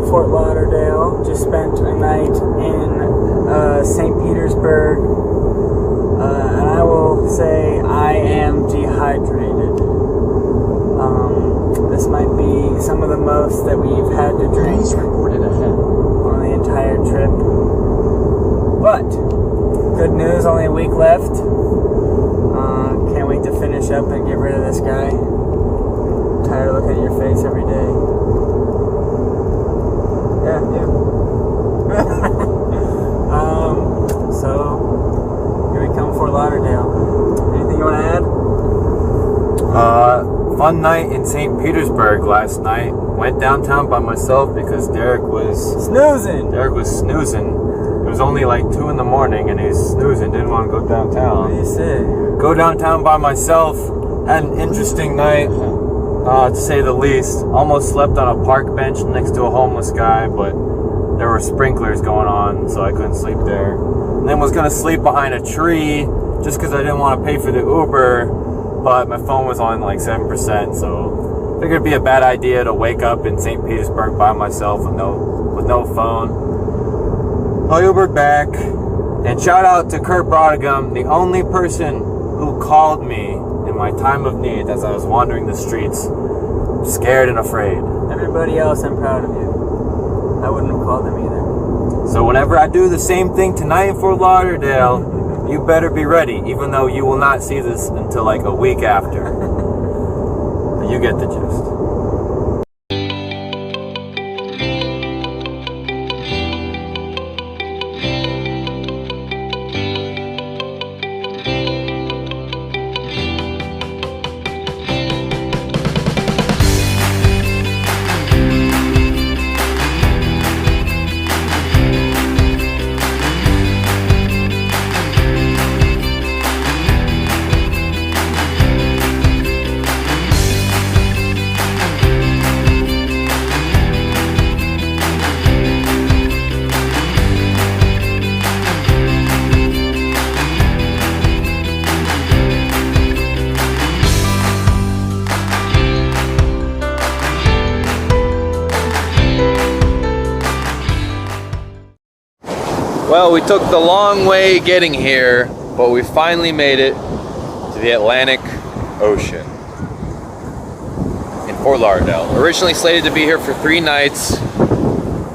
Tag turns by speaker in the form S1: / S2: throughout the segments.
S1: Fort Lauderdale. Just spent a night in St. Petersburg. And I will say I am dehydrated. This might be some of the most that we've had to drink on the entire trip. But, good news, only a week left. Can't wait to finish up and get rid of this guy. I'm tired of looking at your face every day. Yeah, you. So, here we come, Fort Lauderdale. Anything you want to add?
S2: Fun night in St. Petersburg last night. Went downtown by myself because Derek was
S1: snoozing.
S2: It was only like 2 in the morning and he was snoozing, didn't want to go downtown.
S1: What do you say?
S2: Go downtown by myself. Had an interesting night, to say the least. Almost slept on a park bench next to a homeless guy, but there were sprinklers going on, so I couldn't sleep there. And then was gonna sleep behind a tree just because I didn't want to pay for the Uber. But my phone was on like 7%, so figured it'd be a bad idea to wake up in St. Petersburg by myself with no phone. I Ubered back, and shout out to Kurt Brodigam, the only person who called me in my time of need as I was wandering the streets, scared and afraid.
S1: Everybody else, I'm proud of you. I wouldn't have called them either.
S2: So whenever I do the same thing tonight in Fort Lauderdale, you better be ready, even though you will not see this until like a week after. But you get the gist. Well, we took the long way getting here, but we finally made it to the Atlantic Ocean in Fort Lauderdale. Originally slated to be here for 3 nights,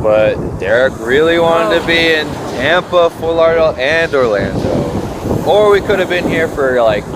S2: but Derek really wanted to be in Tampa, Fort Lauderdale, and Orlando. Or we could have been here for like 2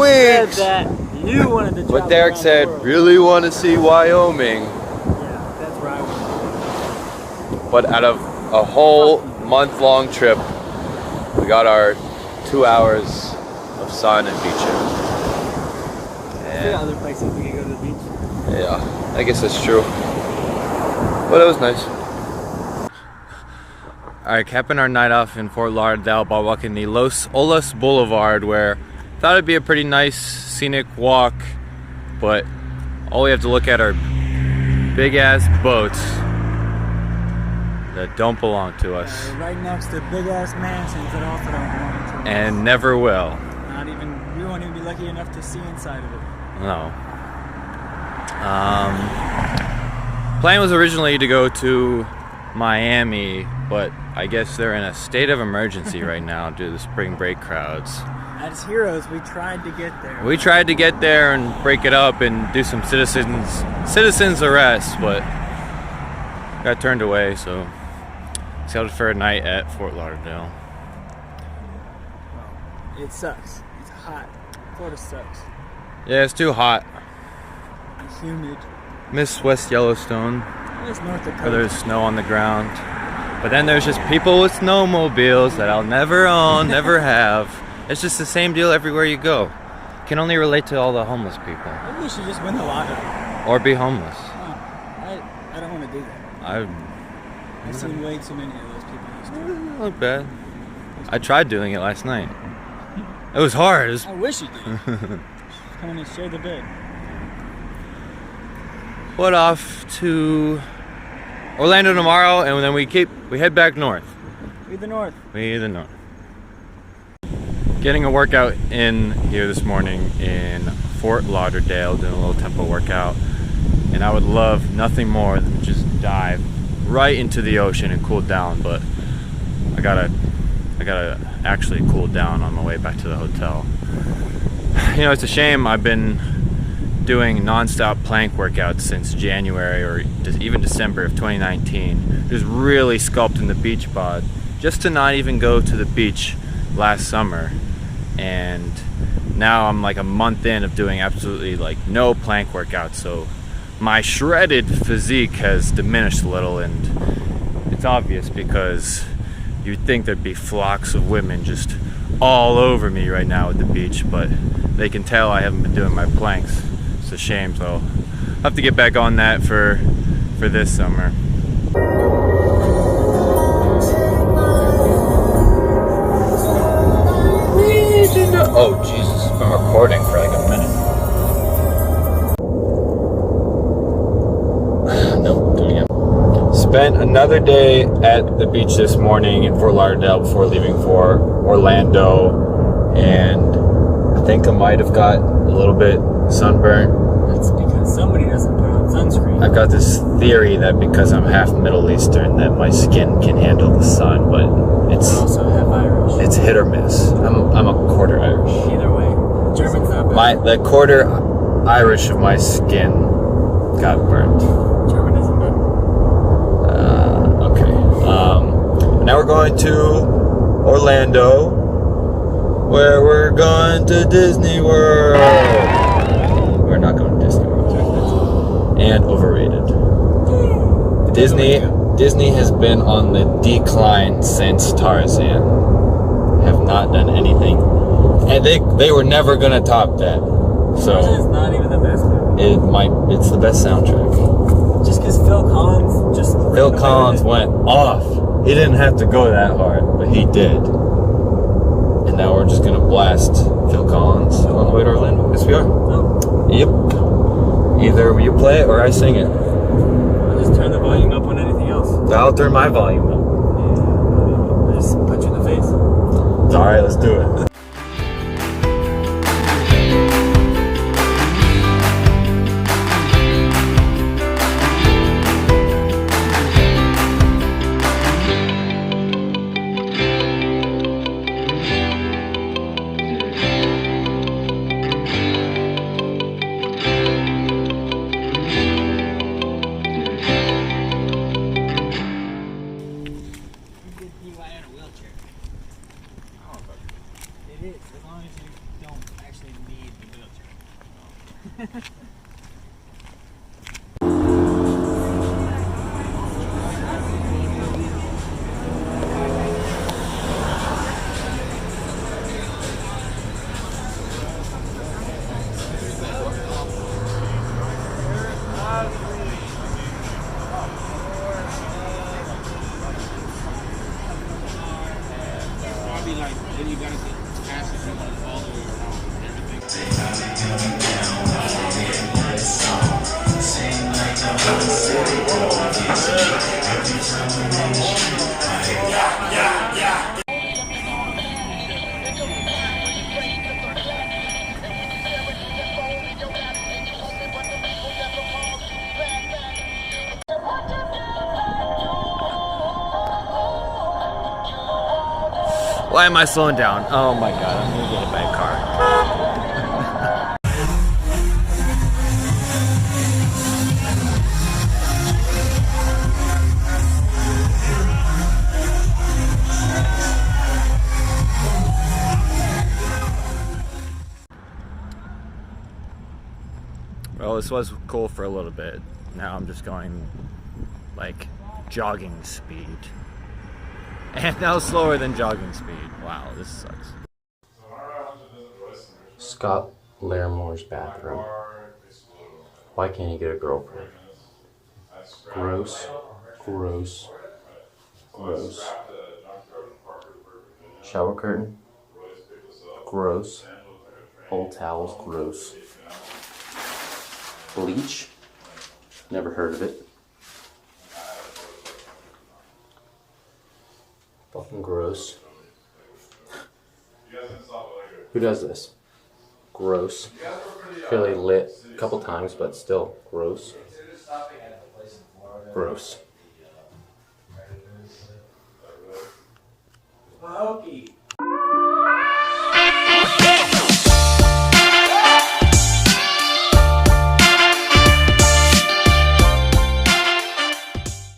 S2: weeks.
S1: Said that you wanted to
S2: But Derek said, really want to see Wyoming.
S1: Yeah, that's where I was.
S2: But out of a whole month-long trip, we got our 2 hours of sun and beaching.
S1: There are other places we can go to the beach.
S2: Yeah, I guess that's true. But it was nice. Alright, capping our night off in Fort Lauderdale by walking the Los Olas Boulevard, where I thought it'd be a pretty nice scenic walk, but all we have to look at are big ass boats that don't belong to us.
S1: Right next to big ass mansions that also don't belong to us.
S2: And never will.
S1: Not even, we won't even be lucky enough to see inside of it.
S2: No. Plan was originally to go to Miami, but I guess they're in a state of emergency right now due to the spring break crowds.
S1: As heroes, we tried to get there.
S2: We tried to get there and break it up and do some citizens arrest, but got turned away, so settled for a night at Fort Lauderdale.
S1: Well, it sucks. It's hot. Florida sucks.
S2: Yeah, it's too hot.
S1: It's humid.
S2: Miss West Yellowstone,
S1: It's North Dakota.
S2: where there's snow on the ground. But then there's just people with snowmobiles that I'll never own, never have. It's just the same deal everywhere you go. Can only relate to all the homeless people.
S1: Maybe we should just win the lottery.
S2: Or be homeless.
S1: I don't want to do that. I've seen way too many of those people in the street.
S2: Not bad. I tried doing it last night. It was hard. It was...
S1: I wish you did. Come in and share the bed.
S2: What, off to Orlando tomorrow, and then we head back north.
S1: We the north.
S2: We the north. Getting a workout in here this morning in Fort Lauderdale, doing a little tempo workout, and I would love nothing more than just dive right into the ocean and cooled down, but I gotta actually cool down on my way back to the hotel. You know, it's a shame. I've been doing non-stop plank workouts since January or even December of 2019. Just really sculpting the beach bod just to not even go to the beach last summer. And now I'm like a month in of doing absolutely like no plank workouts, so my shredded physique has diminished a little, and it's obvious because you'd think there'd be flocks of women just all over me right now at the beach, but they can tell I haven't been doing my planks. It's a shame, so I'll have to get back on that for this summer. Oh Jesus, it's been recording for like a minute. No, do it again. Spent another day at the beach this morning in Fort Lauderdale before leaving for Orlando, and I think I might have got a little bit sunburned.
S1: That's because somebody doesn't put on sunscreen.
S2: I've got this theory that because I'm half Middle Eastern that my skin can handle the sun, but it's
S1: also half Irish.
S2: It's hit or miss. I'm a quarter Irish.
S1: Either way, German's not bad.
S2: The quarter Irish of my skin got burnt.
S1: German isn't bad.
S2: Okay. Now we're going to Orlando, where we're going to Disney World. We're not going to Disney World. And overrated. Disney has been on the decline since Tarzan. Have not done anything, and they were never gonna top that. So
S1: Tarzan's not even the best movie.
S2: It's the best soundtrack.
S1: Just because Phil Collins
S2: went off. He didn't have to go that hard, but he did. And now we're just gonna blast Phil Collins on the way to Orlando. Yes, we are.
S1: No.
S2: Yep. Either you play it or I sing it.
S1: I'll just turn the volume up on anything else.
S2: I'll turn my volume up.
S1: Yeah, just punch you in the face.
S2: Alright, let's do it.
S1: It is, as long as you don't actually need the wheelchair.
S3: Then you gotta get past it all the way around everything.
S2: Why am I slowing down? Oh my god, I'm gonna get hit by a car. Well, this was cool for a little bit. Now I'm just going like jogging speed. And now slower than jogging speed. Wow, this sucks.
S4: Scott Laramore's bathroom. Why can't he get a girlfriend? Gross, gross, gross. Shower curtain. Gross. Old towels. Gross. Bleach. Never heard of it. Fucking gross. Who does this? Gross. Really lit a couple times, but still gross. Gross.
S1: smoky.